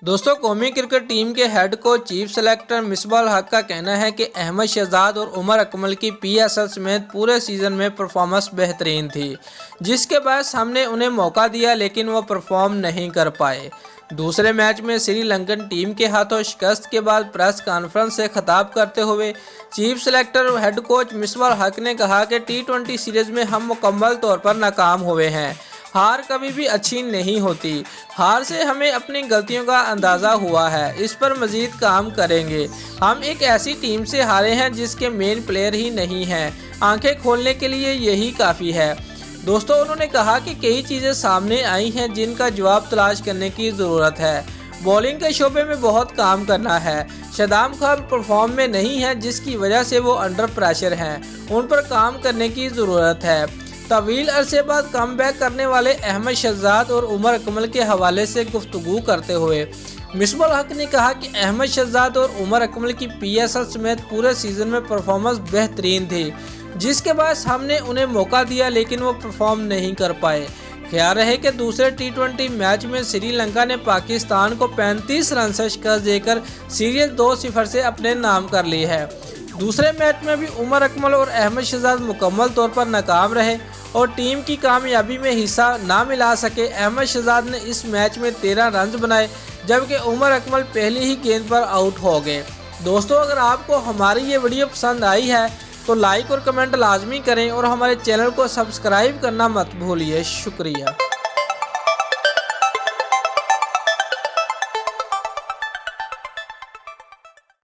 दोस्तों, कौमी cricket team के head coach chief selector Misbah ul Haq का कहना है कि अहमद शहजाद और उमर अकमल की पीएसएल समेत पूरे सीज़न में परफॉर्मेंस बेहतरीन थी, जिसके बाद हमने उन्हें मौका दिया लेकिन वो परफॉर्म नहीं कर पाए। दूसरे मैच में श्रीलंकन टीम के हाथों शिकस्त के बाद प्रेस कॉन्फ्रेंस से खिताब करते हुए चीफ सेलेक्टर और हेड कोच मिसबाह उल हक ने कहा कि T20 सीरीज़ में हम मुकम्मल तौर पर नाकाम हुए हैं। हार कभी भी अच्छी नहीं होती। हार से हमें अपनी गलतियों का अंदाज़ा हुआ है, इस पर मज़ीद काम करेंगे। हम एक ऐसी टीम से हारे हैं जिसके मेन प्लेयर ही नहीं हैं। आंखें खोलने के लिए यही काफ़ी है। दोस्तों, उन्होंने कहा कि कई चीज़ें सामने आई हैं जिनका जवाब तलाश करने की ज़रूरत है। बॉलिंग के शोबे में बहुत काम करना है। शादाब खान परफॉर्म में नहीं है, जिसकी वजह से वो अंडर प्रेशर हैं। उन पर काम करने की ज़रूरत है। तवील अरसे बाद कम बैक करने वाले अहमद शहजाद और उमर अकमल के हवाले से गुफ्तगू करते हुए मिसबाह उल हक ने कहा कि अहमद शहजाद और उमर अकमल की पीएसएल समेत पूरे सीज़न में परफॉर्मेंस बेहतरीन थी, जिसके बाद हमने उन्हें मौका दिया लेकिन वो परफॉर्म नहीं कर पाए। ख्याल रहे कि दूसरे T20 मैच में श्रीलंका ने पाकिस्तान को 35 रन से शिकस्त देकर सीरीज 2-0 से अपने नाम कर ली है। दूसरे मैच में भी उमर अकमल और अहमद शहजाद मुकम्मल तौर पर नाकाम रहे और टीम की कामयाबी में हिस्सा ना मिला सके। अहमद शहजाद ने इस मैच में 13 रन बनाए, जबकि उमर अकमल पहली ही गेंद पर आउट हो गए। दोस्तों, अगर आपको हमारी ये वीडियो पसंद आई है तो लाइक और कमेंट लाजमी करें और हमारे चैनल को सब्सक्राइब करना मत भूलिए। शुक्रिया।